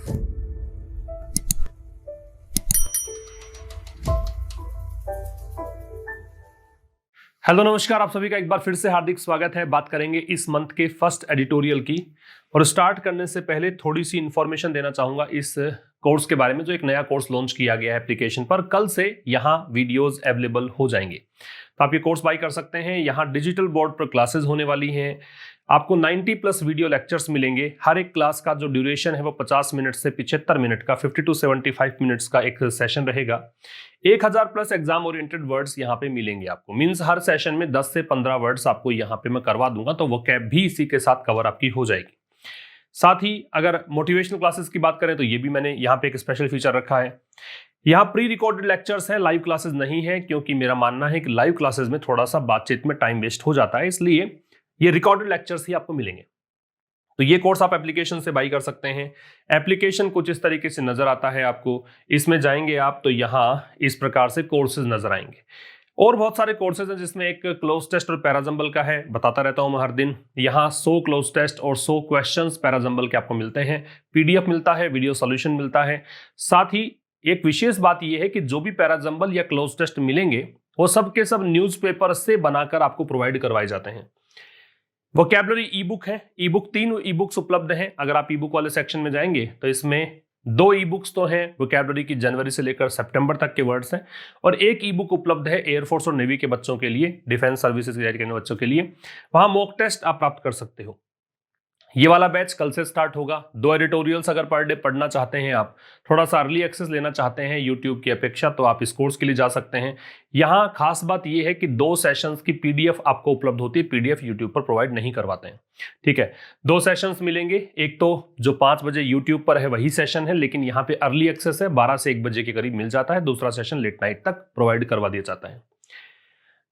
Hello नमस्कार, आप सभी का एक बार फिर से हार्दिक स्वागत है। बात करेंगे इस मंथ के फर्स्ट एडिटोरियल की। और स्टार्ट करने से पहले थोड़ी सी इंफॉर्मेशन देना चाहूंगा इस कोर्स के बारे में, जो एक नया कोर्स लॉन्च किया गया है एप्लीकेशन पर। कल से यहाँ वीडियोस अवेलेबल हो जाएंगे, तो आप ये कोर्स बाय कर सकते हैं। यहाँ डिजिटल बोर्ड पर क्लासेस होने वाली हैं। आपको 90+ वीडियो लेक्चर्स मिलेंगे। हर एक क्लास का जो ड्यूरेशन है वो 50 मिनट से 75 मिनट का, 50 to 75 मिनट्स का एक सेशन रहेगा। 1000+ एग्जाम ओरिएंटेड वर्ड्स यहाँ पे मिलेंगे आपको। मींस हर सेशन में 10 से 15 वर्ड्स आपको यहाँ पे मैं करवा दूंगा, तो वो कैब भी इसी के साथ कवर आपकी हो जाएगी। साथ ही अगर मोटिवेशनल क्लासेस की बात करें तो ये भी मैंने यहाँ पे एक स्पेशल फीचर रखा है। यहाँ प्री रिकॉर्डेड लेक्चर्स हैं, लाइव क्लासेस नहीं है, क्योंकि मेरा मानना है कि लाइव क्लासेस में थोड़ा सा बातचीत में टाइम वेस्ट हो जाता है, इसलिए ये रिकॉर्डेड लेक्चर्स ही आपको मिलेंगे। तो ये कोर्स आप एप्लीकेशन से बाई कर सकते हैं। एप्लीकेशन कुछ इस तरीके से नजर आता है आपको। इसमें जाएंगे आप तो यहाँ इस प्रकार से कोर्सेज नजर आएंगे। और बहुत सारे कोर्सेज हैं, जिसमें एक क्लोज टेस्ट और पैराजंबल का है, बताता रहता हूं मैं हर दिन। यहाँ 100 क्लोज टेस्ट और 100 क्वेश्चंस पैराजंबल के आपको मिलते हैं। पीडीएफ मिलता है, वीडियो सॉल्यूशन मिलता है। साथ ही एक विशेष बात यह है कि जो भी पैराजंबल या क्लोज टेस्ट मिलेंगे वो सब के सब न्यूज़पेपर से बनाकर आपको प्रोवाइड करवाए जाते हैं। वोकैबुलरी ई बुक है। ई बुक 3 ई बुक्स उपलब्ध हैं। अगर आप ई बुक वाले सेक्शन में जाएंगे तो इसमें 2 ई बुक्स तो हैं वोकैबुलरी की, जनवरी से लेकर सितंबर तक के वर्ड्स हैं, और एक ई बुक उपलब्ध है एयरफोर्स और नेवी के बच्चों के लिए, डिफेंस सर्विसेज की तैयारी करने वाले बच्चों के लिए। वहां मॉक टेस्ट आप प्राप्त कर सकते हो। ये वाला बैच कल से स्टार्ट होगा। 2 एडिटोरियल्स अगर पर डे पढ़ना चाहते हैं, आप थोड़ा सा अर्ली एक्सेस लेना चाहते हैं यूट्यूब की अपेक्षा, तो आप इस कोर्स के लिए जा सकते हैं। यहाँ खास बात यह है कि 2 सेशंस की पीडीएफ आपको उपलब्ध होती है। पीडीएफ यूट्यूब पर प्रोवाइड नहीं करवाते हैं, ठीक है। 2 सेशंस मिलेंगे। एक तो जो 5 बजे यूट्यूब पर है वही सेशन है, लेकिन यहाँ पे अर्ली एक्सेस है, 12 से 1 बजे के करीब मिल जाता है। दूसरा सेशन लेट नाइट तक प्रोवाइड करवा दिया जाता है।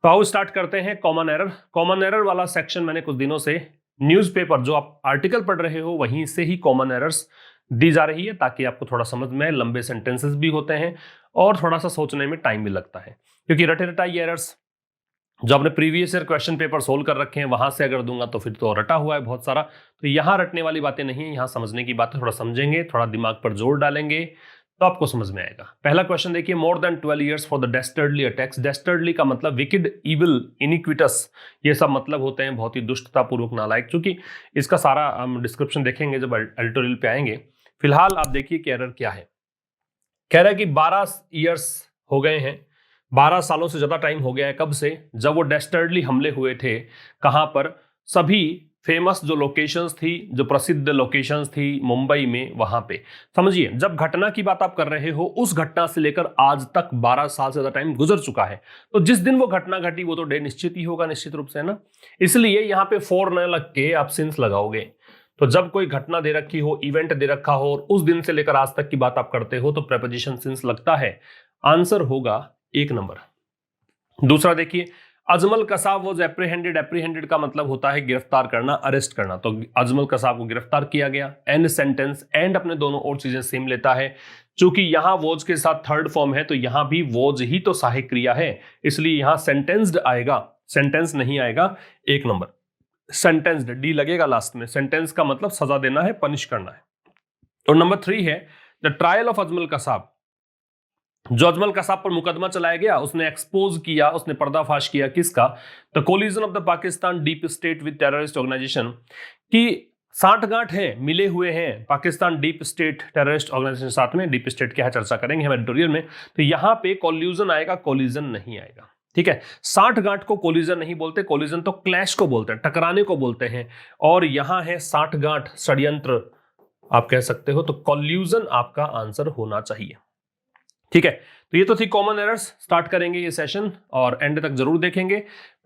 तो आओ स्टार्ट करते हैं। Common error. कॉमन एरर वाला सेक्शन मैंने कुछ दिनों से न्यूज़पेपर जो आप आर्टिकल पढ़ रहे हो वहीं से ही कॉमन एरर्स दी जा रही है, ताकि आपको थोड़ा समझ में आए। लंबे सेंटेंसेस भी होते हैं और थोड़ा सा सोचने में टाइम भी लगता है, क्योंकि रटे रटाई एरर्स जो आपने previous year question paper solve कर रखे हैं वहां से अगर दूंगा तो फिर तो रटा हुआ है बहुत सारा। तो यहाँ रटने वाली बातें नहीं है, यहाँ समझने की बातें। थोड़ा समझेंगे, थोड़ा दिमाग पर जोर डालेंगे तो आपको समझ में आएगा। पहला क्वेश्चन देखिए, more than 12 years for the dastardly attacks. Dastardly का मतलब विकिड, इविल, इनिक्विटस, ये सब मतलब होते हैं बहुत ही दुष्टतापूर्वक, नालायक। चूंकि इसका सारा हम डिस्क्रिप्शन देखेंगे जब एडिटोरियल पे आएंगे। फिलहाल आप देखिए कि एरर क्या है। कह रहा है कि 12 years हो गए हैं, 12 सालों से ज्यादा टाइम हो गया है। कब से? जब वो डेस्टर्डली हमले हुए थे। कहां पर? सभी फेमस जो लोकेशंस थी, जो प्रसिद्ध लोकेशंस थी मुंबई में, वहां पे। समझिए, जब घटना की बात आप कर रहे हो, उस घटना से लेकर आज तक 12 साल से ज्यादा टाइम गुजर चुका है। तो जिस दिन वो घटना घटी वो तो डे निश्चित ही होगा, निश्चित रूप से, है ना। इसलिए यहाँ पे फॉर न लग के आप सिंस लगाओगे। तो जब कोई घटना दे रखी हो, इवेंट दे रखा हो, और उस दिन से लेकर आज तक की बात आप करते हो, तो प्रेपोजिशन सिंस लगता है। आंसर होगा 1 नंबर। दूसरा देखिए, Ajmal Kasab was apprehended. Apprehended का मतलब होता है गिरफ्तार करना, अरेस्ट करना। तो अजमल कसाब को गिरफ्तार किया गया। एंड सेंटेंस, एंड अपने दोनों और चीजें सेम लेता है। चूंकि यहां वॉज के साथ थर्ड फॉर्म है, तो यहां भी वॉज ही तो सहायक क्रिया है, इसलिए यहां सेंटेंस्ड आएगा, सेंटेंस नहीं आएगा। 1 नंबर। सेंटेंस्ड, डी लगेगा लास्ट में। सेंटेंस का मतलब सजा देना है, पनिश करना है। और नंबर 3 है the trial of Ajmal Kasab. जो अजमल कसाब पर मुकदमा चलाया गया, उसने एक्सपोज किया, उसने पर्दाफाश किया किसका? The collusion of the Pakistan deep state with terrorist organisation. की साठगांठ है, मिले हुए हैं Pakistan deep state terrorist organisation साथ में। डीप स्टेट क्या है चर्चा करेंगे हम एडिटोरियल में। तो यहां पे कोल्यूजन आएगा, कोलिजन नहीं आएगा, ठीक है। साठगांठ को कोलिजन नहीं बोलते, कोलिजन तो क्लैश को बोलते हैं, टकराने को बोलते हैं। और यहां है साठगांठ, षड्यंत्र आप कह सकते हो। तो कोल्यूजन आपका आंसर होना चाहिए, ठीक है। तो ये तो थी कॉमन एरर्स। स्टार्ट करेंगे ये सेशन और एंड तक जरूर देखेंगे।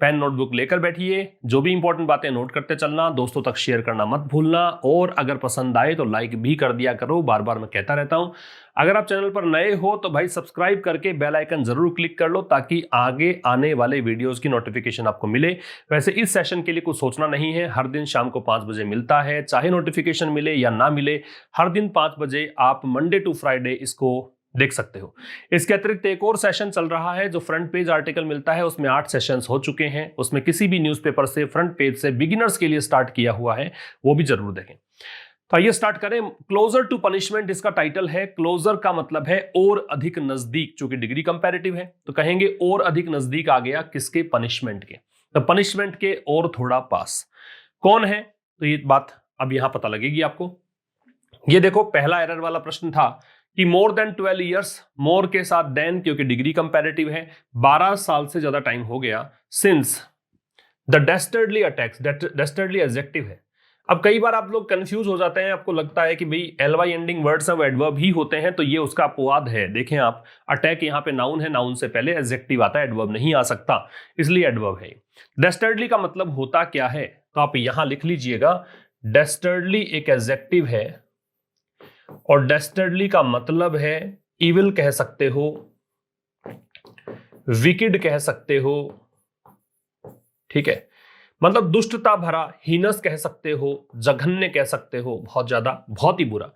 पेन नोटबुक लेकर बैठिए, जो भी इंपॉर्टेंट बातें नोट करते चलना, दोस्तों तक शेयर करना मत भूलना, और अगर पसंद आए तो लाइक भी कर दिया करो। बार बार मैं कहता रहता हूं। अगर आप चैनल पर नए हो तो भाई सब्सक्राइब करके बेल आइकन जरूर क्लिक कर लो, ताकि आगे आने वाले वीडियोस की नोटिफिकेशन आपको मिले। वैसे इस सेशन के लिए कुछ सोचना नहीं है, हर दिन शाम को 5 बजे मिलता है, चाहे नोटिफिकेशन मिले या ना मिले। हर दिन 5 बजे आप मंडे टू फ्राइडे इसको देख सकते हो। इसके अतिरिक्त एक और सेशन चल रहा है, जो फ्रंट पेज आर्टिकल मिलता है, उसमें 8 सेशंस हो चुके हैं। उसमें किसी भी न्यूज़पेपर से फ्रंट पेज से बिगिनर्स के लिए स्टार्ट किया हुआ है, वो भी जरूर देखें। तो आइए स्टार्ट करें। क्लोजर टू पनिशमेंट इसका टाइटल है। क्लोजर का मतलब है और अधिक नजदीक, चूंकि डिग्री कंपैरेटिव है तो कहेंगे और अधिक नजदीक आ गया किसके, पनिशमेंट के। तो पनिशमेंट के और थोड़ा पास कौन है, तो ये बात अब यहां पता लगेगी आपको। ये देखो पहला एरर वाला प्रश्न था कि मोर देन 12 ईयर्स, मोर के साथ देन क्योंकि डिग्री कंपैरेटिव है, 12 साल से ज्यादा टाइम हो गया since the dastardly attacks, डेस्टर्डली adjective है। अब कई बार आप लोग कंफ्यूज हो जाते हैं, आपको लगता है कि भाई एलवाई एंडिंग वर्ड्स अब एडवर्ब ही होते हैं, तो ये उसका अपवाद है। देखें आप, अटैक यहाँ पे नाउन है, नाउन से पहले एडजेक्टिव आता है, एडवर्ब नहीं आ सकता, इसलिए एडवर्ब है। डेस्टर्डली का मतलब होता क्या है, तो आप यहां लिख लीजिएगा, डेस्टर्डली एक एडजेक्टिव है और डेस्टर्डली का मतलब है इविल कह सकते हो, विकेड कह सकते हो, ठीक है, मतलब दुष्टता भरा, हीनस कह सकते हो, जघन्य कह सकते हो, बहुत ज्यादा, बहुत ही बुरा।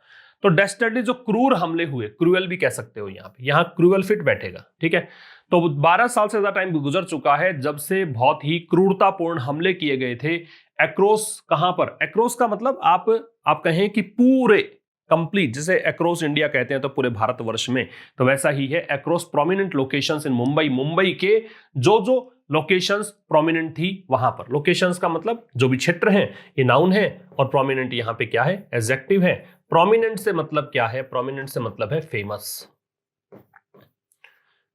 तो डेस्टर्डली जो क्रूर हमले हुए, क्रूएल भी कह सकते हो, यहां क्रूएल फिट बैठेगा, ठीक है। तो 12 साल से ज्यादा टाइम गुजर चुका है जब से बहुत ही क्रूरतापूर्ण हमले किए गए थे एक्रॉस, कहां पर, एक्रॉस का मतलब आप कहें कि पूरे कंप्लीट, जैसे एक्रॉस इंडिया कहते हैं तो पूरे भारतवर्ष में, तो वैसा ही है एक्रॉस प्रोमिनेंट लोकेशंस इन मुंबई, मुंबई के जो लोकेशंस प्रोमिनेंट थी वहां पर। लोकेशंस का मतलब जो भी क्षेत्र हैं, ये नाउन है, और प्रोमिनेंट यहां पे क्या है, एडजेक्टिव है। प्रोमिनेंट से मतलब क्या है, प्रोमिनेंट से मतलब है फेमस,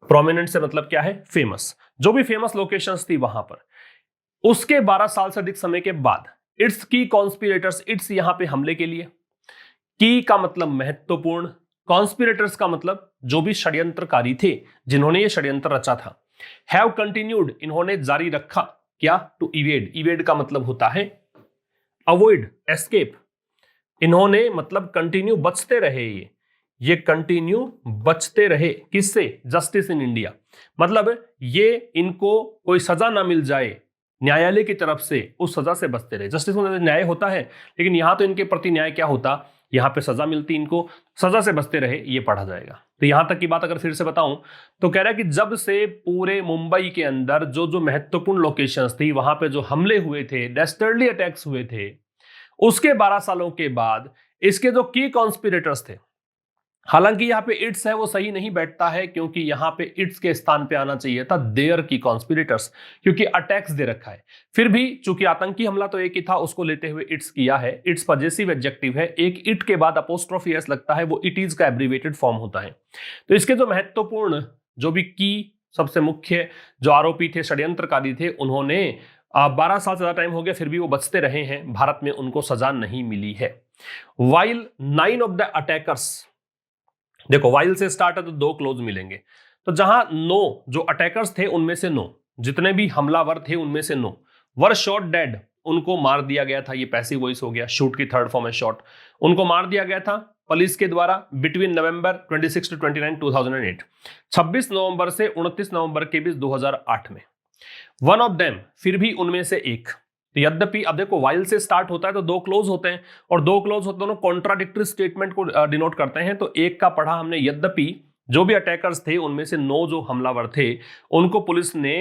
प्रोमिनेंट से मतलब क्या है, फेमस, जो भी फेमस लोकेशंस थी वहां पर। उसके 12 साल से अधिक समय के बाद इट्स की कॉन्स्पिरेटर्स, इट्स यहां पे हमले के लिए, की का मतलब महत्वपूर्ण, कॉन्स्पिरेटर्स का मतलब जो भी षड्यंत्रकारी थे, जिन्होंने ये षड्यंत्र रचा था। हैव कंटिन्यूड, इन्होंने जारी रखा, क्या, टू इवेड, इवेड का मतलब होता है अवॉइड, एस्केप, इन्होंने मतलब कंटिन्यू, बचते रहे, ये कंटिन्यू बचते रहे, किससे, जस्टिस इन इंडिया, मतलब ये इनको कोई सजा ना मिल जाए न्यायालय की तरफ से, उस सजा से बचते रहे। जस्टिस में न्याय होता है, लेकिन यहां तो इनके प्रति न्याय क्या होता, यहां पे सजा मिलती, इनको सजा से बचते रहे, ये पढ़ा जाएगा। तो यहां तक की बात अगर फिर से बताऊं तो कह रहा है कि जब से पूरे मुंबई के अंदर जो महत्वपूर्ण लोकेशंस थी वहां पे जो हमले हुए थे, डेस्टर्डली अटैक्स हुए थे, उसके 12 सालों के बाद इसके जो की कॉन्स्पिरेटर्स थे, हालांकि यहां पे इट्स है वो सही नहीं बैठता है, क्योंकि यहां पे इट्स के स्थान पे आना चाहिए था देयर की कॉन्स्पिरेटर्स, क्योंकि अटैक्स दे रखा है। फिर भी चूंकि आतंकी हमला तो एक ही था, उसको लेते हुए इट्स किया है। इट्स पजेसिव एडजेक्टिव है, एक इट के बाद अपोस्ट्रोफी एस लगता है, वो इट इज का एब्रीवेटेड फॉर्म होता है। तो इसके जो महत्वपूर्ण, जो भी की, सबसे मुख्य जो आरोपी थे, षड्यंत्रकारी थे, उन्होंने 12 साल से ज्यादा टाइम हो गया, फिर भी वो बचते रहे हैं, भारत में उनको सजा नहीं मिली है। वाइल 9 ऑफ द अटैकर्स, देखो वाइल से स्टार्ट है तो 2 क्लोज मिलेंगे, तो जहां 9 जो अटैकर्स थे उनमें से 9, जितने भी हमलावर थे उनमें से 9 वर शॉट डेड, उनको मार दिया गया था। ये पैसिव वॉइस हो गया, शूट की थर्ड फॉर्म है शॉट, उनको मार दिया गया था पुलिस के द्वारा बिटवीन नवंबर 26 टू 29 2008, 26 नवंबर से 29 नवंबर के बीच 2008 में। वन ऑफ देम, फिर भी उनमें से एक, यद्यपि अब देखो वाइल से स्टार्ट होता है तो 2 क्लोज होते हैं, और 2 क्लोज होते दोनों कॉन्ट्राडिक्टरी स्टेटमेंट को डिनोट करते हैं। तो एक का पढ़ा हमने, यद्यपि जो भी अटैकर्स थे उनमें से 9 जो हमलावर थे उनको पुलिस ने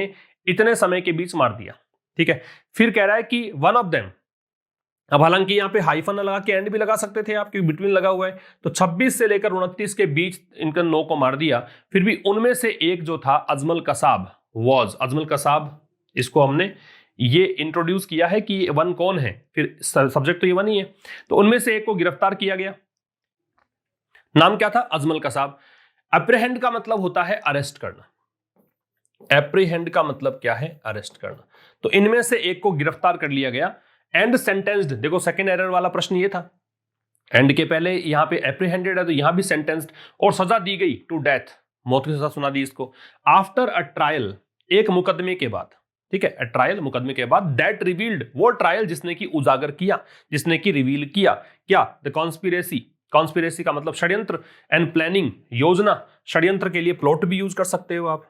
इतने समय के बीच मार दिया, ठीक है। फिर कह रहा है कि वन ऑफ देम, अब हालांकि यहां पे हाइफन लगा के एंड भी लगा सकते थे आप, क्योंकि बिटवीन लगा हुआ है, तो 26 से लेकर 29 के बीच इनका 9 को मार दिया। फिर भी उनमें से एक जो था अजमल कसाब, वॉज अजमल कसाब, इसको हमने ये इंट्रोड्यूस किया है कि वन कौन है, फिर सब्जेक्ट तो ये वन ही है, तो उनमें से एक को गिरफ्तार किया गया। नाम क्या था, अजमल कसाब। अप्रीहेंड का मतलब होता है अरेस्ट करना, एप्रीहेंड का मतलब क्या है, अरेस्ट करना। तो इनमें से एक को गिरफ्तार कर लिया गया। एंड सेंटेंस्ड, देखो सेकेंड एरर वाला प्रश्न ये था, एंड के पहले यहां पे एप्रीहेंडेड है तो यहां भी सेंटेंस्ड, और सजा दी गई टू डेथ, मौत की सजा सुना दी इसको। आफ्टर अ ट्रायल, एक मुकदमे के बाद, ठीक है, ट्रायल मुकदमे के बाद, दैट रिवील्ड, वो ट्रायल जिसने की उजागर किया, जिसने की रिवील किया, क्या, द कॉन्स्पिरेसी, कॉन्स्पिरेसी का मतलब षड्यंत्र, एंड प्लानिंग, योजना, षड्यंत्र के लिए प्लॉट भी यूज कर सकते हो आप,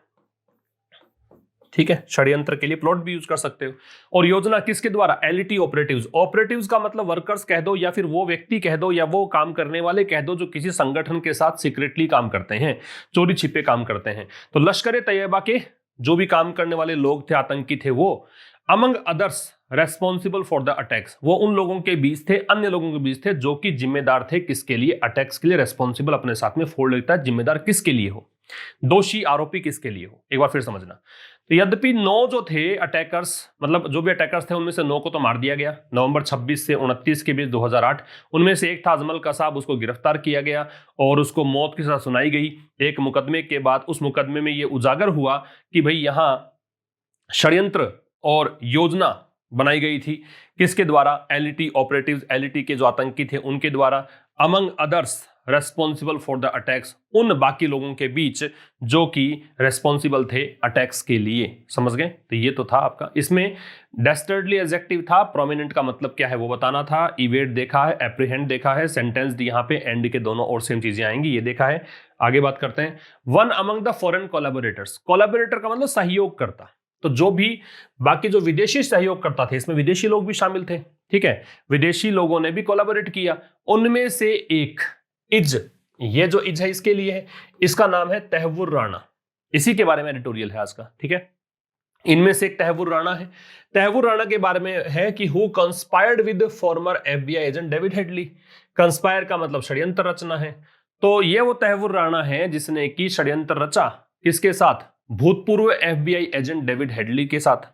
ठीक है, षड्यंत्र के लिए प्लॉट भी यूज कर सकते हो। और योजना किसके द्वारा, एलईटी ऑपरेटिव्स, ऑपरेटिव्स का मतलब वर्कर्स कह दो, या फिर वो व्यक्ति कह दो, या वो काम करने वाले कह दो जो किसी संगठन के साथ सीक्रेटली काम करते हैं, चोरी छिपे काम करते हैं। तो लश्कर-ए-तैयबा के जो भी काम करने वाले लोग थे, आतंकी थे, वो among others responsible for the attacks, वो उन लोगों के बीच थे, अन्य लोगों के बीच थे जो कि जिम्मेदार थे किसके लिए, अटैक्स के लिए। रेस्पॉन्सिबल अपने साथ में फोड़ लेता है, जिम्मेदार किसके लिए हो, दोषी आरोपी किसके लिए हो। एक बार फिर समझना, तो यद्यपि 9 जो थे अटैकर्स, मतलब जो भी अटैकर्स थे उनमें से 9 को तो मार दिया गया नवंबर 26 से 29 के बीच 2008। उनमें से एक था अजमल कसाब, उसको गिरफ्तार किया गया और उसको मौत की सजा सुनाई गई एक मुकदमे के बाद। उस मुकदमे में यह उजागर हुआ कि भाई यहां षड्यंत्र और योजना बनाई गई थी, किसके द्वारा, एलईटी ऑपरेटिव्स, एलईटी के जो आतंकी थे उनके द्वारा। Among others responsible for the attacks, उन बाकी लोगों के बीच जो कि रेस्पॉन्सिबल थे अटैक्स के लिए। समझ गए? तो ये तो था आपका, इसमें डेस्टर्डली एडजेक्टिव था, प्रोमिनेंट का मतलब क्या है वो बताना था, इवेड देखा है, एप्रीहेंड देखा है, सेंटेंस यहाँ पे एंड के दोनों और सेम चीजें आएंगी, ये देखा है। आगे बात करते हैं, one among the foreign collaborators, collaborator का मतलब सहयोग करता, तो जो भी बाकी जो विदेशी सहयोग करता थे, इसमें विदेशी लोग भी शामिल थे, ठीक है, विदेशी लोगों ने भी कोलैबोरेट किया। उनमें से एक इज, ये जो इज है इसके लिए है, इसका नाम है तहव्वुर राणा, इसी के बारे में एडिटोरियल है आज का, ठीक है। इनमें से एक तहव्वुर राणा है। तहव्वुर राणा के बारे में है कि who conspired with former FBI agent David Headley. Conspire का मतलब षड्यंत्र रचना है, तो ये वो तहव्वुर राणा है जिसने की षड्यंत्र रचा, किसके साथ, भूतपूर्व एफबीआई एजेंट डेविड हेडली के साथ।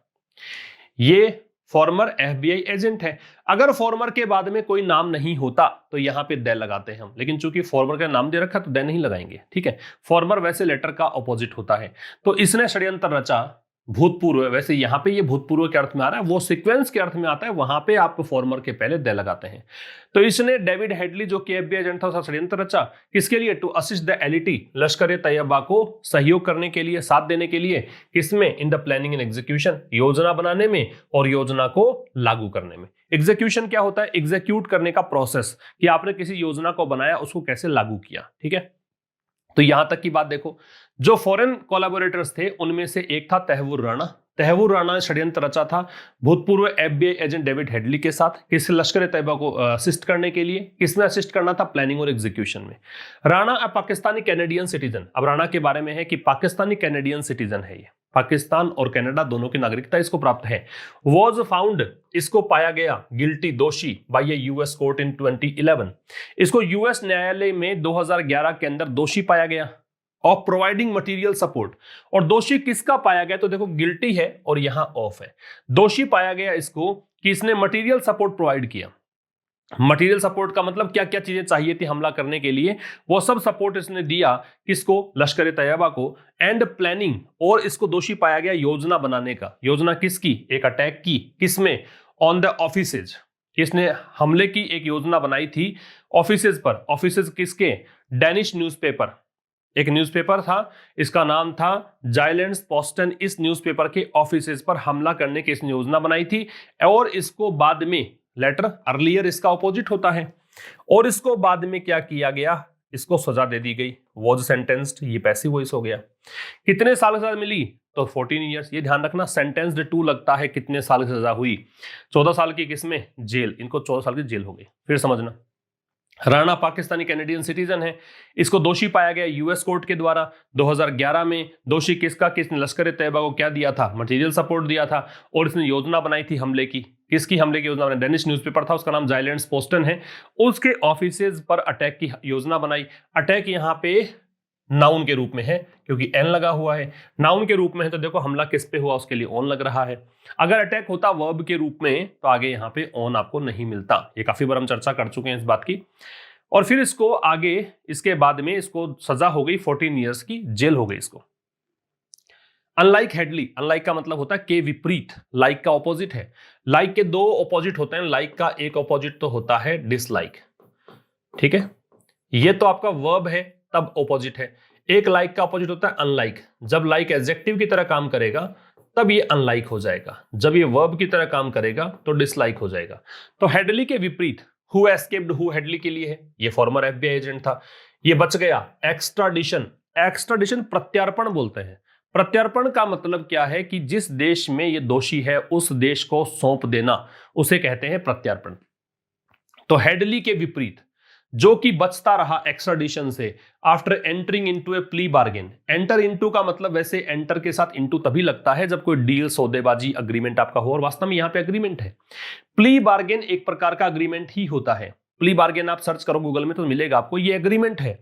ये फॉर्मर एफबीआई एजेंट है। अगर फॉर्मर के बाद में कोई नाम नहीं होता तो यहां पे दे लगाते हैं हम, लेकिन चूंकि फॉर्मर का नाम दे रखा तो दे नहीं लगाएंगे, ठीक है। फॉर्मर वैसे लेटर का ऑपोजिट होता है, तो इसने षड्यंत्र रचा, भूतपूर्व, वैसे यहां पे ये भूतपूर्व के अर्थ में आ रहा है, वो सीक्वेंस के अर्थ में आता है, वहां पे आप फॉर्मर के पहले दे लगाते हैं। तो इसने डेविड हेडली जो कि एफबीआई एजेंट था उसका षड्यंत्र रचा, किसके लिए, टू असिस्ट द एलईटी, लश्कर तैयबा को सहयोग करने के लिए, साथ देने के लिए, किसमें, in the planning and execution, योजना बनाने में और योजना को लागू करने में। एग्जीक्यूशन क्या होता है, एग्जीक्यूट करने का प्रोसेस, कि आपने किसी योजना को बनाया उसको कैसे लागू किया, ठीक है। तो यहां तक की बात देखो, जो फॉरेन कोलैबोरेटर्स थे उनमें से एक था तहव्वुर राणा। तहव्वुर राणा ने षड्यंत्र रचा था भूतपूर्व एफबीआई एजेंट डेविड हेडली के साथ, किस, लश्कर तैयबा को असिस्ट करने के लिए। किसमें असिस्ट करना था, प्लानिंग और एग्जीक्यूशन में। राणा पाकिस्तानी कैनेडियन सिटीजन, अब राणा के बारे में है कि पाकिस्तानी कैनेडियन सिटीजन है, ये पाकिस्तान और कनाडा दोनों की नागरिकता इसको प्राप्त है। वॉज फाउंड, इसको पाया गया गिल्टी, दोषी, बाय ए यूएस कोर्ट इन 2011। इसको यूएस न्यायालय में 2011 के अंदर दोषी पाया गया ऑफ प्रोवाइडिंग मटेरियल सपोर्ट। और दोषी किसका पाया गया, तो देखो गिल्टी है और यहां ऑफ है। दोषी पाया गया इसको कि इसने मटेरियल सपोर्ट प्रोवाइड किया। मटेरियल सपोर्ट का मतलब क्या क्या चीजें चाहिए थी हमला करने के लिए, वो सब सपोर्ट इसने दिया, किसको, लश्कर तैयबा को। एंड प्लानिंग, और इसको दोषी पाया गया योजना बनाने का। योजना किसकी, एक अटैक की, किसमें, ऑन द ऑफिसेज, इसने हमले की एक योजना बनाई थी ऑफिसेज पर। ऑफिसेज किसके, डेनिश न्यूज़पेपर, एक न्यूज़पेपर था, इसका नाम था जाइलेंट्स पोस्टन। इस न्यूज़पेपर के ऑफिसेज पर हमला करने की इसने योजना बनाई थी, और इसको बाद में, लेटर अर्लियर इसका ऑपोजिट होता है, और इसको बाद में क्या किया गया, इसको सजा दे दी गई, वॉज सेंटेंस्ड, ये पैसिव वॉइस हो गया। कितने साल की सजा मिली, तो 14 ईयर्स। ये ध्यान रखना, सेंटेंस्ड टू लगता है कितने साल की सजा हुई, 14 साल की, किसमें, जेल, इनको 14 साल की जेल हो गई। फिर समझना, राणा पाकिस्तानी कैनेडियन सिटीजन है, इसको दोषी पाया गया यूएस कोर्ट के द्वारा 2011 में। दोषी किसका, किसने लश्कर तैयबा को क्या दिया था, मटेरियल सपोर्ट दिया था, और इसने योजना बनाई थी हमले की। किसकी हमले की योजना बनाई, डेनिश न्यूज़पेपर था, उसका नाम जाइलेंट्स पोस्टन है, उसके ऑफिसेज पर अटैक की योजना बनाई। अटैक यहाँ पे नाउन के रूप में है क्योंकि एन लगा हुआ है, नाउन के रूप में है, तो देखो हमला किस पे हुआ उसके लिए ऑन लग रहा है। अगर अटैक होता वर्ब के रूप में तो आगे यहाँ पे ऑन आपको नहीं मिलता। ये काफी बार हम चर्चा कर चुके हैं इस बात की। और फिर इसको आगे, इसके बाद में इसको सजा हो गई 14 ईयर्स की, जेल हो गई इसको। अनलाइक हेडली, अनलाइक का मतलब होता है के विपरीत, लाइक का ऑपोजिट है। लाइक के दो ऑपोजिट होते हैं, लाइक का एक ऑपोजिट तो होता है डिसलाइक, ठीक है। ये तो आपका वर्ब है तब ऑपोजिट है। एक लाइक का ऑपोजिट होता है अनलाइक, जब लाइक एडजेक्टिव की तरह काम करेगा तब ये अनलाइक हो जाएगा, जब ये वर्ब की तरह काम करेगा तो डिसलाइक हो जाएगा। तो हेडली के विपरीत हु एस्केप्ड, हु हेडली के लिए है, ये फॉर्मर एफबीआई एजेंट था, ये बच गया। एक्स्ट्राडिशन, एक्स्ट्राडिशन प्रत्यार्पण बोलते हैं। प्रत्यार्पण का मतलब क्या है कि जिस देश में ये दोषी है उस देश को सौंप देना, उसे कहते हैं प्रत्यार्पण। तो हेडली के विपरीत जो कि बचता रहा एक्स्ट्राडिशन से आफ्टर एंटरिंग इनटू ए प्ली बार्गेन। एंटर इनटू का मतलब वैसे एंटर के साथ इनटू तभी लगता है जब कोई डील, सौदेबाजी, अग्रीमेंट आपका हो, और वास्तव में यहां पे अग्रीमेंट है। प्ली बार्गेन एक प्रकार का अग्रीमेंट ही होता है। प्ली बार्गेन आप सर्च करो गूगल में तो मिलेगा आपको, ये एग्रीमेंट है।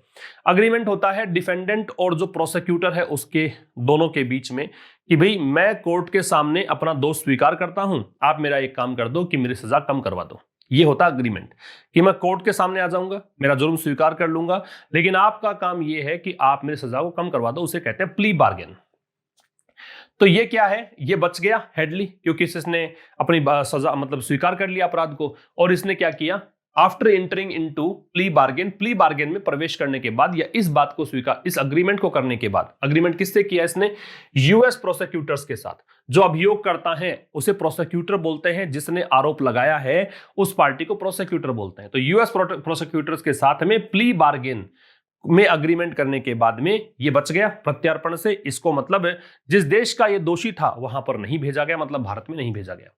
अग्रीमेंट होता है डिफेंडेंट और जो प्रोसिक्यूटर है उसके दोनों के बीच में कि भाई मैं कोर्ट के सामने अपना दोष स्वीकार करता हूं, आप मेरा एक काम कर दो कि मेरी सजा कम करवा दो। ये होता है अग्रीमेंट, कि मैं कोर्ट के सामने आ जाऊंगा, मेरा जुर्म स्वीकार कर लूंगा, लेकिन आपका काम यह है कि आप मेरी सजा को कम करवा दो, उसे कहते हैं प्ली बार्गेन। तो ये क्या है, ये बच गया हेडली, क्योंकि इसने अपनी सजा मतलब स्वीकार कर लिया अपराध को, और इसने क्या किया, after entering into plea bargain, plea bargain में प्रवेश करने के बाद या इस बात को स्वीकार, इस अग्रीमेंट को करने के बाद, अग्रीमेंट किससे किया इसने, यूएस प्रोसिक्यूटर्स के साथ। जो अभियोग करता है उसे प्रोसिक्यूटर बोलते हैं, जिसने आरोप लगाया है उस पार्टी को प्रोसिक्यूटर बोलते हैं। तो यूएस प्रोसिक्यूटर्स के साथ में प्ली बार्गेन में अग्रीमेंट करने के बाद में ये बच गया प्रत्यार्पण से। इसको मतलब जिस देश का ये दोषी था वहां पर नहीं भेजा गया, मतलब भारत में नहीं भेजा गया।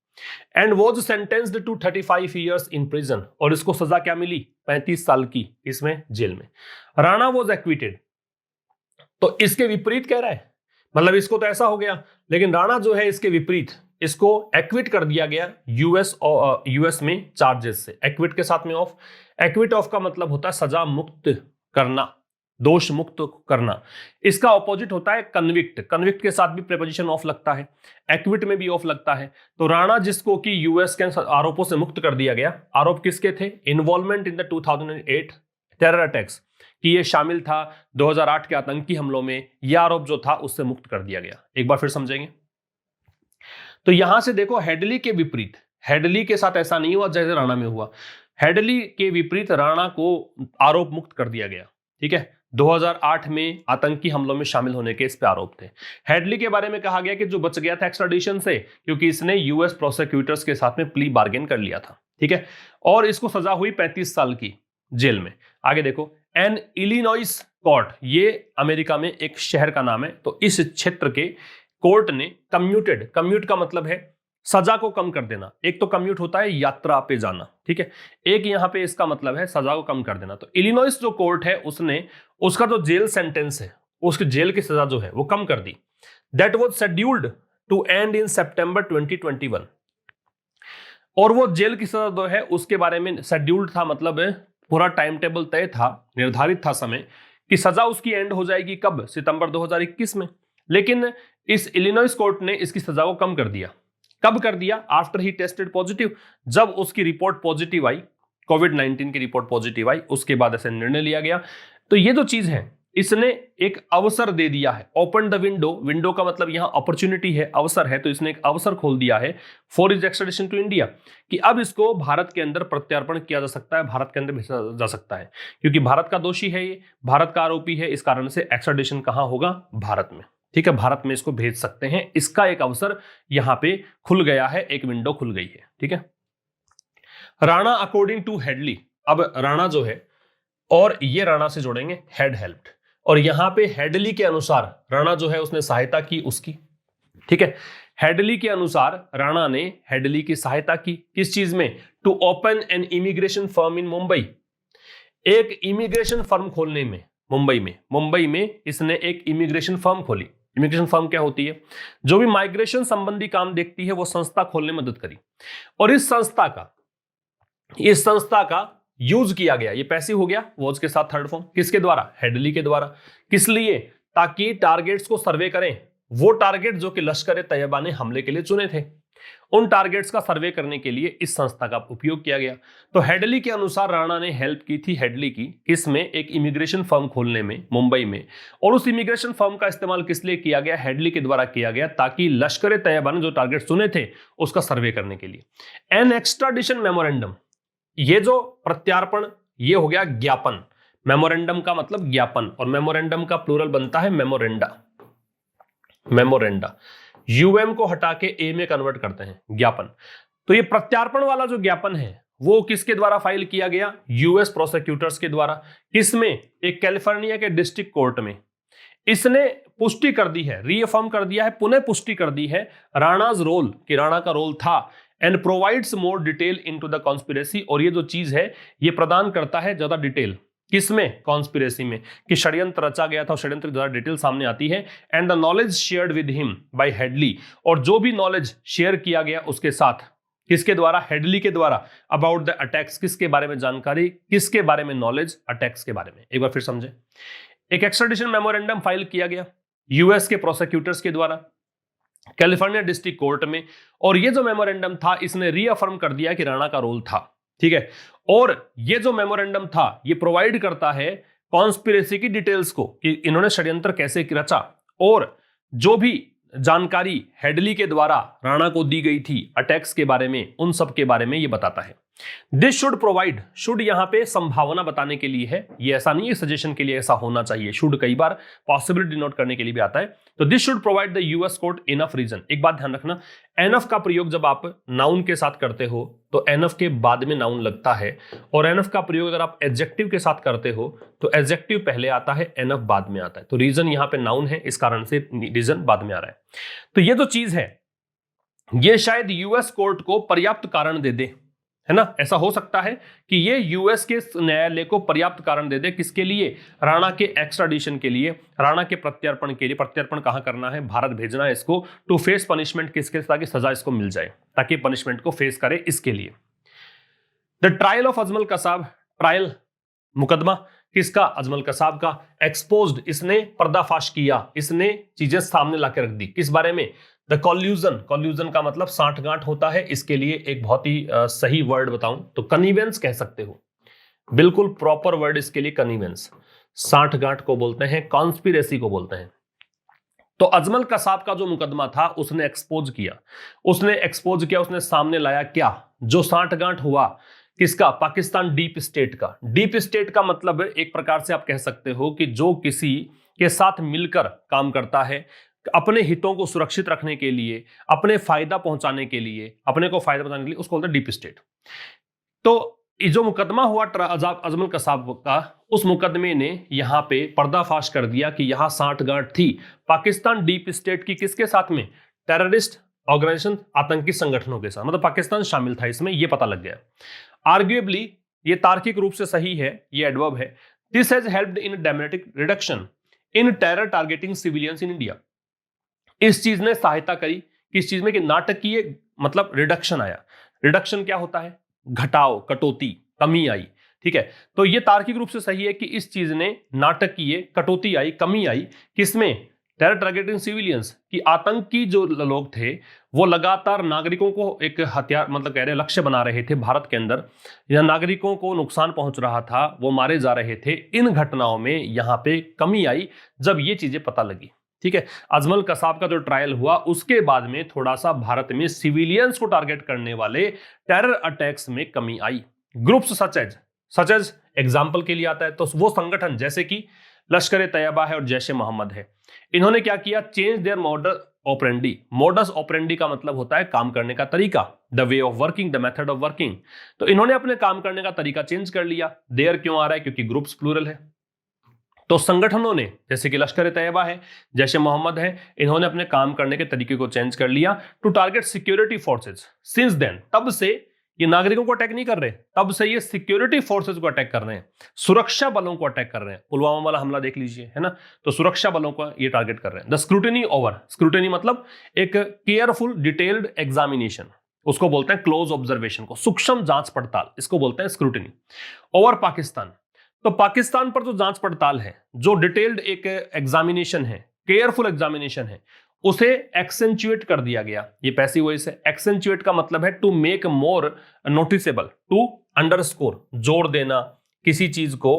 And was sentenced to 35 years in prison, और इसको सजा क्या मिली, 35 साल की इसमें जेल में। राणा वॉज एक्विटेड, तो इसके विपरीत कह रहा है, मतलब इसको तो ऐसा हो गया, लेकिन राणा जो है इसके विपरीत, इसको एक्विट कर दिया गया यूएस में चार्जेस से। एक्विट के साथ में ऑफ, एक्विट ऑफ का मतलब होता है सजा मुक्त करना, दोष मुक्त करना। इसका ऑपोजिट होता है कन्विक्ट, कन्विक्ट के साथ भी प्रीपोजिशन ऑफ लगता है, एक्विट में भी ऑफ लगता है। तो राणा जिसको कि यूएस के आरोपों से मुक्त कर दिया गया, आरोप किसके थे, involvement in the 2008 terror attacks, कि ये शामिल था 2008 के आतंकी हमलों में, यह आरोप जो था उससे मुक्त कर दिया गया। एक बार फिर समझेंगे। तो यहां से देखो हेडली के विपरीत, हेडली के साथ ऐसा नहीं हुआ जैसे राणा में हुआ, हेडली के विपरीत राणा को आरोप मुक्त कर दिया गया। ठीक है, 2008 में आतंकी हमलों में शामिल होने के इस पे आरोप थे। हेडली के बारे में कहा गया कि जो बच गया था एक्स्ट्राडिशन से, क्योंकि इसने यूएस प्रोसिक्यूटर्स के साथ में प्ली बार्गेन कर लिया था। ठीक है, और इसको सजा हुई 35 साल की जेल में। आगे देखो, एन इलिनॉइस कोर्ट, ये अमेरिका में एक शहर का नाम है। तो इस क्षेत्र के कोर्ट ने कम्यूटेड, कम्यूट का मतलब है सजा को कम कर देना। एक तो कम्यूट होता है यात्रा पे जाना, ठीक है, एक यहां पे इसका मतलब है सजा को कम कर देना। तो इलिनॉइस जो कोर्ट है उसने उसका जो जेल सेंटेंस है, उसके जेल की सजा जो है वो कम कर दी। That was scheduled to end in सितंबर 2021, और वो जेल की सजा जो है उसके बारे में शेड्यूल्ड था, मतलब पूरा टाइम टेबल तय था, निर्धारित था समय कि सजा उसकी एंड हो जाएगी कब, सितंबर 2021 में। लेकिन इस इलिनॉइस कोर्ट ने इसकी सजा को कम कर दिया। कब कर दिया, आफ्टर ही टेस्टेड पॉजिटिव, जब उसकी रिपोर्ट पॉजिटिव आई, कोविड-19 की रिपोर्ट पॉजिटिव आई, उसके बाद ऐसे निर्णय लिया गया। तो ये जो चीज है, इसने एक अवसर दे दिया है, ओपन द विंडो, विंडो का मतलब यहां अपॉर्चुनिटी है, अवसर है, तो इसने एक अवसर खोल दिया है फॉर इज एक्स्ट्रेडिशन टू इंडिया, कि अब इसको भारत के अंदर प्रत्यार्पण किया जा सकता है, भारत के अंदर भेजा जा सकता है, क्योंकि भारत का दोषी है, ये भारत का आरोपी है, इस कारण से एक्स्ट्रेडिशन कहां होगा, भारत में। ठीक है, भारत में इसको भेज सकते हैं, इसका एक अवसर यहां पे खुल गया है, एक विंडो खुल गई है। ठीक है, राणा अकॉर्डिंग टू हेडली, अब राणा जो है, और ये राणा से जोड़ेंगे हेड हेल्प्ड, और यहां पे हेडली के अनुसार राणा जो है उसने सहायता की उसकी। ठीक है, हेडली के अनुसार राणा ने हेडली की सहायता की, किस चीज में, to open an immigration firm in Mumbai, एक इमिग्रेशन फर्म खोलने में, मुंबई में इसने एक इमिग्रेशन फर्म खोली। इमिग्रेशन फर्म क्या होती है, जो भी माइग्रेशन संबंधी काम देखती है वो संस्था खोलने में मदद करी, और इस संस्था का यूज किया गया, ये पैसिव हो गया, वॉज के साथ थर्ड फॉर्म, किसके द्वारा, हेडली के द्वारा। किस लिए, ताकि टारगेट्स को सर्वे करें, वो टारगेट जो कि लश्कर तैयबा ने हमले के लिए चुने थे, उन टारगेट्स का सर्वे करने के लिए इस संस्था का उपयोग किया गया। तो हेडली के अनुसार राणा ने हेल्प की थी हेडली की, इसमें एक इमिग्रेशन फर्म खोलने में मुंबई में, और उस इमिग्रेशन फर्म का इस्तेमाल किस लिए किया गया, हेडली के द्वारा किया गया, ताकि लश्कर तैयबा ने जो टारगेट चुने थे उसका सर्वे करने के लिए। एन एक्स्ट्राडिशन मेमोरेंडम, ये जो प्रत्यार्पण, ये हो गया ज्ञापन, मेमोरेंडम का मतलब ज्ञापन, और मेमोरेंडम का प्लूरल बनता है मेमोरेंडा, यूएम को हटा के ए में कन्वर्ट करते हैं, ज्ञापन। तो ये प्रत्यार्पण वाला जो ज्ञापन है वो किसके द्वारा फाइल किया गया, यूएस प्रोसिक्यूटर्स के द्वारा। किसमें, एक कैलिफोर्निया के डिस्ट्रिक्ट कोर्ट में। इसने पुष्टि कर दी है, रीअफर्म कर दिया है, पुनः पुष्टि कर दी है राणाज रोल, कि राणा का रोल था and provides more detail into the conspiracy, और ये जो चीज है ये प्रदान करता है ज्यादा डिटेल, किसमें, कॉन्स्पिरेसी में, कि षड्यंत्र रचा गया था, षड्यंत्र की ज्यादा डिटेल सामने आती है। And the knowledge shared with him by Headley, और जो भी नॉलेज शेयर किया गया उसके साथ, किसके द्वारा, हेडली के द्वारा, अबाउट द अटैक्स, किसके बारे में जानकारी, किसके बारे में नॉलेज, अटैक्स के बारे में। एक बार फिर समझे, एक एक्स्ट्राडिशन मेमोरेंडम फाइल किया गया यूएस के प्रोसिक्यूटर्स के द्वारा कैलिफोर्निया डिस्ट्रिक्ट कोर्ट में, और ये जो मेमोरेंडम था इसने रीअफर्म कर दिया कि राणा का रोल था, ठीक है। और ये जो मेमोरेंडम था ये प्रोवाइड करता है कॉन्स्पिरेसी की डिटेल्स को, कि इन्होंने षड्यंत्र कैसे रचा, और जो भी जानकारी हेडली के द्वारा राणा को दी गई थी अटैक्स के बारे में, उन सब के बारे में ये बताता है। दिस शुड प्रोवाइड, शुड यहां पे संभावना बताने के लिए है, ये ऐसा नहीं है सजेशन के लिए ऐसा होना चाहिए, शुड कई बार पॉसिबिलिटी डिनोट करने के लिए भी आता है। तो this should provide the US court enough reason. एक बात ध्यान रखना, एनफ का प्रयोग जब आप नाउन के साथ करते हो तो एनफ के बाद में नाउन लगता है, और एनफ का प्रयोग अगर आप एडजेक्टिव के साथ करते हो तो एडजेक्टिव पहले आता है, एनफ बाद में आता है। तो रीजन यहां पे नाउन है, इस कारण से रीजन बाद में आ रहा है। तो ये जो चीज है ये शायद यूएस कोर्ट को पर्याप्त कारण दे दे, है ना, ऐसा हो सकता है कि ये यूएस के न्यायालय को पर्याप्त कारण दे दे, किसके लिए, राणा के एक्स्ट्राडिशन के लिए, राणा के प्रत्यर्पण के लिए। प्रत्यर्पण कहां करना है, भारत भेजना है इसको, टू फेस पनिशमेंट, किसके, ताकि सजा इसको मिल जाए, ताकि पनिशमेंट को फेस करे, इसके लिए। The trial of Ajmal Kasab, trial मुकदमा किसका, अजमल कसाब का। एक्सपोज्ड, इसने पर्दाफाश किया, इसने चीजें सामने लाकर रख दी, किस बारे में, द कॉल्यूजन, कॉल्यूजन का मतलब सांठगांठ होता है, इसके लिए एक बहुत ही सही वर्ड बताऊं तो कनिवेंस कह सकते हो, बिल्कुल प्रॉपर वर्ड इसके लिए कनिवेंस। सांठगांठ को बोलते हैं, कॉन्स्पिरेसी को बोलते हैं। तो अजमल कसाब का जो मुकदमा था उसने एक्सपोज किया, उसने सामने लाया क्या, जो सांठगांठ हुआ, किसका, पाकिस्तान डीप स्टेट का। डीप स्टेट का मतलब एक प्रकार से आप कह सकते हो कि जो किसी के साथ मिलकर काम करता है, अपने हितों को सुरक्षित रखने के लिए, अपने फायदा पहुंचाने के लिए, अपने को फायदा पहुंचाने के लिए, उसको बोलते हैं डीप स्टेट। तो जो मुकदमा हुआ अजमल कसाब का, उस मुकदमे ने यहां पे पर्दाफाश कर दिया कि यहां सांठगांठ थी पाकिस्तान डीप स्टेट की, किसके साथ में, टेररिस्ट ऑर्गेनाइजेशन, आतंकी संगठनों के साथ, मतलब पाकिस्तान शामिल था इसमें, यह पता लग गया। आर्ग्यूएबली, ये तार्किक रूप से सही है, ये एडवर्ब है। This has helped in dramatic reduction in terror targeting civilians in India. इस चीज ने सहायता करी, किस चीज में, कि नाटकीय मतलब रिडक्शन आया। रिडक्शन क्या होता है, घटाव, कटौती, कमी आई, ठीक है। तो ये तार्किक रूप से सही है कि इस चीज ने नाटकीय कटौती आई, कमी आई, किसमें, टेरर टारगेटिंग सिविलियंस, कि आतंकी जो लोग थे वो लगातार नागरिकों को एक हथियार, मतलब कह रहे लक्ष्य बना रहे थे भारत के अंदर, या नागरिकों को नुकसान पहुंच रहा था, वो मारे जा रहे थे। इन घटनाओं में यहां पे कमी आई जब ये चीजें पता लगी, ठीक है। अजमल कसाब का जो ट्रायल हुआ उसके बाद में थोड़ा सा भारत में सिविलियंस को टारगेट करने वाले टेरर अटैक्स में कमी आई। ग्रुप्स सच एज एग्जाम्पल के लिए आता है तो वो संगठन जैसे कि लश्कर तैयबा है और जैश ए मोहम्मद है, इन्होंने क्या किया, change their modus operandi. Modus operandi का मतलब होता है काम करने का तरीका, the way of working, the method of working. तो इन्होंने अपने काम करने का तरीका चेंज कर लिया। देयर क्यों आ रहा है, क्योंकि ग्रुप्स प्लूरल है। तो संगठनों ने, जैसे कि लश्कर तैयबा है, जैश ए मोहम्मद है, इन्होंने अपने काम करने के तरीके को चेंज कर लिया to target security forces. Since then, तब से ये नागरिकों को अटैक नहीं कर रहे, तब से ये सिक्योरिटी फोर्सेज को अटैक कर रहे हैं, सुरक्षा बलों को अटैक कर रहे हैं। पुलवामा वाला हमला देख लीजिए, है ना, तो सुरक्षा बलों को ये टारगेट कर रहे हैं। द स्क्रूटिनी ओवर, स्क्रूटिनी मतलब एक केयरफुल डिटेल्ड एग्जामिनेशन, उसको बोलते हैं क्लोज ऑब्जर्वेशन को, सूक्ष्म जांच पड़ताल, इसको बोलते हैं स्क्रूटिनी। ओवर पाकिस्तान, तो पाकिस्तान पर जो जांच पड़ताल है, जो डिटेल्ड एक एग्जामिनेशन है, केयरफुल एग्जामिनेशन है, उसे एक्सेंचुएट कर दिया गया। ये पैसिव वॉइस है। एक्सेंचुएट का मतलब है to make more noticeable, to underscore, जोर देना, किसी चीज को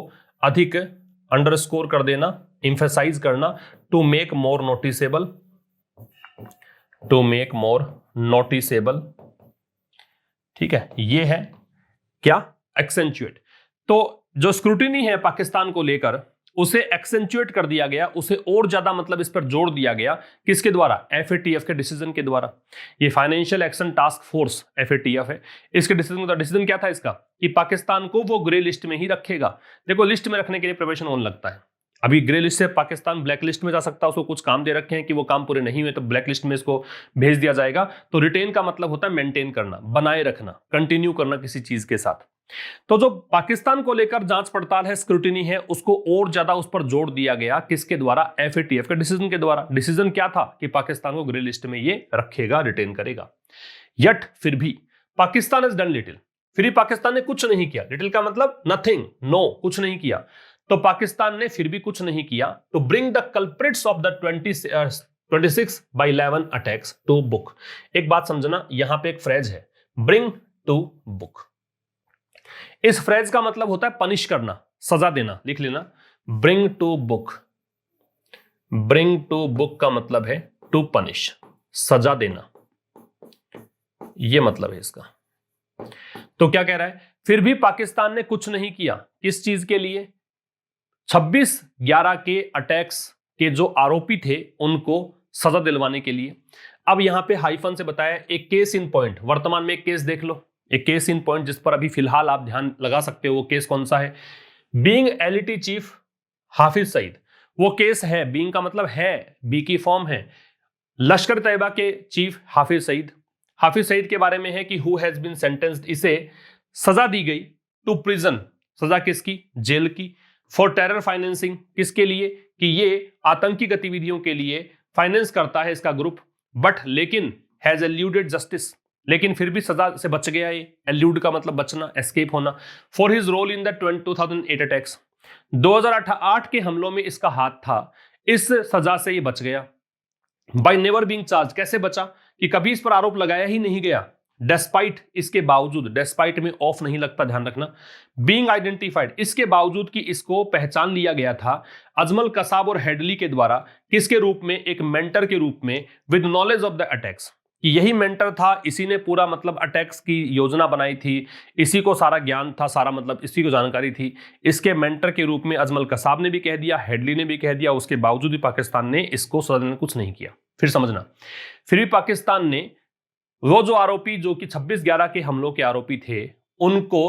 अधिक अंडरस्कोर कर देना, इंफेसाइज करना, to make more noticeable, to make more noticeable, ठीक है, ये है क्या, एक्सेंचुएट। तो जो स्क्रूटिनी है पाकिस्तान को लेकर, उसे एक्सेंचुएट कर दिया गया, उसे और ज्यादा मतलब इस पर जोर दिया गया, किसके द्वारा, एफएटीएफ के डिसीजन के द्वारा। ये financial action task force FATF है, इसके डिसीजन क्या था इसका, कि पाकिस्तान को वो ग्रे लिस्ट में ही रखेगा। देखो लिस्ट में रखने के लिए प्रोबेशन ऑन लगता है, अभी ग्रे लिस्ट से पाकिस्तान ब्लैक लिस्ट में जा सकता है, उसको कुछ काम दे रखे हैं कि वो काम पूरे नहीं हुए तो ब्लैक लिस्ट में इसको भेज दिया जाएगा। तो रिटेन का मतलब होता है मेंटेन करना, बनाए रखना, कंटिन्यू करना किसी चीज के साथ। तो जो पाकिस्तान को लेकर जांच पड़ताल है, स्क्रूटिनी है, उसको और ज्यादा उस पर जोर दिया गया, किसके द्वारा? FATF के डिसीजन के द्वारा। डिसीजन क्या था? कि पाकिस्तान को ग्रे लिस्ट में ये रखेगा, रिटेन करेगा। यट फिर भी पाकिस्तान हैज डन लिटिल, फिर भी पाकिस्तान ने कुछ नहीं किया। लिटिल का मतलब नथिंग, नो, कुछ नहीं किया। तो पाकिस्तान ने फिर भी कुछ नहीं किया to bring the culprits of the 26/11 attacks to book. एक बात समझना, यहां पे एक फ्रेज है, ब्रिंग टू बुक। इस फ्रेज का मतलब होता है पनिश करना, सजा देना। लिख लेना, bring to book. Bring to book का मतलब है टू पनिश, सजा देना, यह मतलब है इसका। तो क्या कह रहा है? फिर भी पाकिस्तान ने कुछ नहीं किया, किस चीज के लिए? 26/11 के अटैक्स के जो आरोपी थे उनको सजा दिलवाने के लिए। अब यहां पे हाइफन से बताया एक केस इन पॉइंट, वर्तमान में एक केस देख लो, एक केस इन पॉइंट जिस पर अभी फिलहाल आप ध्यान लगा सकते हो। वो केस कौन सा है? Being LET chief Hafiz Saeed, वो केस है। बीइंग का मतलब है, बी की फॉर्म है। लश्कर तैयबा के चीफ हाफिज सईद, हाफिज सईद के बारे में है कि हु हैज बीन सेंटेंस्ड, इसे सजा दी गई टू प्रिजन। सजा किसकी? जेल की। फॉर टेरर फाइनेंसिंग, किसके लिए? कि ये आतंकी गतिविधियों के लिए फाइनेंस करता है इसका ग्रुप। बट लेकिन हैज एल्यूडेड जस्टिस, लेकिन फिर भी सजा से बच गया ये। एल्यूड का मतलब बचना, एस्केप होना। For his role in the 2008 attacks, 2008 के हमलों में इसका हाथ था, इस सजा से ये बच गया। बाय नेवर बीइंग चार्ज, कैसे बचा? कि कभी इस पर आरोप लगाया ही नहीं गया। डेस्पाइट, इसके बावजूद, डेस्पाइट में ऑफ नहीं लगता, ध्यान रखना। बीइंग आइडेंटिफाइड, इसके बावजूद कि इसको पहचान लिया गया था अजमल कसाब और हेडली के द्वारा, किसके रूप में? एक मेंटर के रूप में, with knowledge of the attacks, कि यही मेंटर था, इसी ने पूरा मतलब अटैक्स की योजना बनाई थी, इसी को सारा ज्ञान था, सारा मतलब इसी को जानकारी थी। इसके मेंटर के रूप में अजमल कसाब ने भी कह दिया, हेडली ने भी कह दिया, उसके बावजूद भी पाकिस्तान ने इसको सजा देने कुछ नहीं किया। फिर समझना, फिर भी पाकिस्तान ने वो जो आरोपी, जो कि 26/11 के हमलों के आरोपी थे, उनको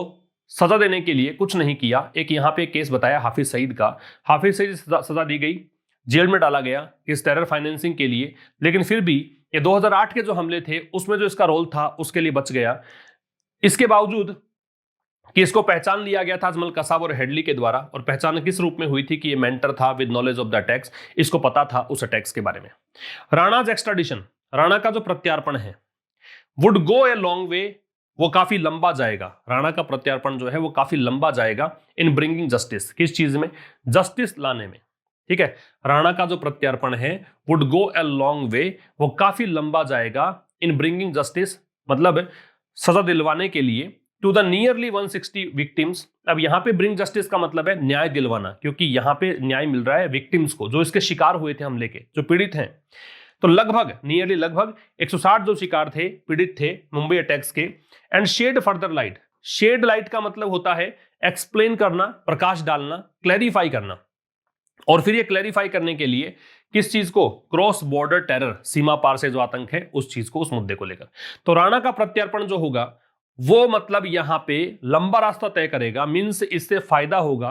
सजा देने के लिए कुछ नहीं किया। एक यहां पे केस बताया हाफिज सईद का, हाफिज सईद सजा दी गई, जेल में डाला गया इस टेरर फाइनेंसिंग के लिए। लेकिन फिर भी ये 2008 के जो हमले थे उसमें जो इसका रोल था उसके लिए बच गया। इसके बावजूद कि इसको पहचान लिया गया था अजमल कसाब और हेडली के द्वारा, और पहचान किस रूप में हुई थी? कि ये मेंटर था with knowledge of the attacks, इसको पता था उस अटैक्स के बारे में। राणाज एक्स्ट्राडिशन, राणा का जो प्रत्यार्पण है, would go a long way, वो काफी लंबा जाएगा। राणा का प्रत्यार्पण जो है वो काफी लंबा जाएगा इन ब्रिंगिंग जस्टिस, किस चीज में? जस्टिस लाने में। ठीक है, राणा का जो प्रत्यार्पण है would go a long way, वो काफी लंबा जाएगा इन ब्रिंगिंग जस्टिस, मतलब सजा दिलवाने के लिए, टू द नियरली 160 विक्टिम्स। अब यहां पे ब्रिंग जस्टिस का मतलब है न्याय दिलवाना, क्योंकि यहां पे न्याय मिल रहा है विक्टिम्स को, जो इसके शिकार हुए थे हमले के, जो पीड़ित हैं। तो लगभग नियरली लगभग 160 जो शिकार थे, पीड़ित थे मुंबई अटैक्स के। And shed further light, shed light का मतलब होता है एक्सप्लेन करना, प्रकाश डालना, क्लैरिफाई करना। और फिर ये क्लैरिफाई करने के लिए किस चीज को? क्रॉस बॉर्डर टेरर, सीमा पार से जो आतंक है उस चीज को, उस मुद्दे को लेकर। तो राणा का प्रत्यार्पण जो होगा वो मतलब यहां पे लंबा रास्ता तय करेगा, मींस इससे फायदा होगा।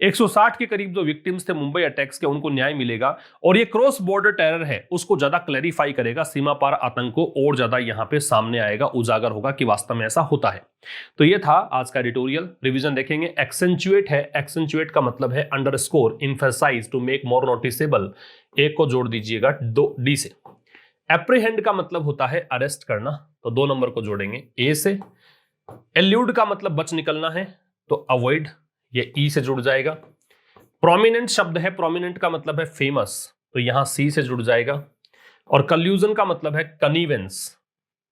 160 के करीब जो विक्टिम्स थे मुंबई अटैक्स के, उनको न्याय मिलेगा, और ये क्रॉस बॉर्डर टेरर है उसको ज्यादा क्लैरिफाई करेगा, सीमा पार आतंक को और ज्यादा यहां पे सामने आएगा, उजागर होगा कि वास्तव में ऐसा होता है। तो ये था आज का एडिटोरियल। रिवीजन देखेंगे। एक्सेंचुएट है, एक्सेंचुएट का मतलब है underscore, emphasize, to make more noticeable. एक को जोड़ दीजिएगा डी से। एप्रीहेंड का मतलब होता है अरेस्ट करना, तो 2 नंबर को जोड़ेंगे ए से। एल्यूड का मतलब बच निकलना है, तो अवॉइड, ये ई से जुड़ जाएगा। प्रोमिनेंट शब्द है, प्रोमिनेंट का मतलब है फेमस, तो यहां सी से जुड़ जाएगा। और कल्यूजन का मतलब है कनीवेंस,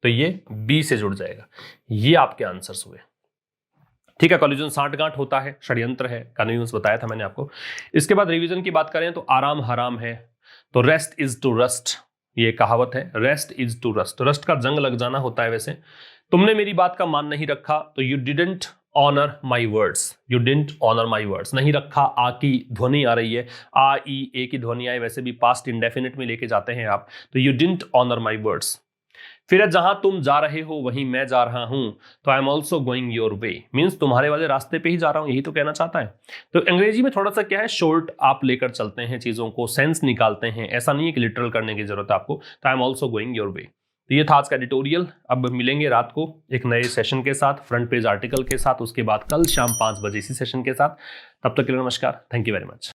तो ये बी से जुड़ जाएगा। ये आपके आंसर्स हुए। ठीक है, कल्यूजन सांठगांठ होता है, षड्यंत्र है, कन्वीनियंस बताया था मैंने आपको। इसके बाद रिवीजन की बात करें तो आराम हराम है, तो रेस्ट इज टू रस्ट, ये कहावत है, rest is to rust. Rust का जंग लग जाना होता है। वैसे तुमने मेरी बात का मान नहीं रखा, तो you didn't honour my words, you didn't honour my words. नहीं रखा, आ की ध्वनि आ रही है, आ ई ए की ध्वनि आए, वैसे भी पास्ट इंडेफिनिट में लेके जाते हैं आप, तो you didn't honour my words. फिर है जहां तुम जा रहे हो वहीं मैं जा रहा हूं, तो I am also going your way, means तुम्हारे वाले रास्ते पे ही जा रहा हूं, यही तो कहना चाहता है। तो अंग्रेजी में थोड़ा सा क्या है, शॉर्ट आप लेकर चलते हैं चीजों को, सेंस निकालते हैं, ऐसा नहीं है कि लिटरल करने की जरूरत है आपको। तो I am also going your way. तो ये था आज का एडिटोरियल। अब मिलेंगे रात को एक नए सेशन के साथ, फ्रंट पेज आर्टिकल के साथ, उसके बाद कल शाम 5 बजे इसी सेशन के साथ। तब तक के लिए नमस्कार, थैंक यू वेरी मच।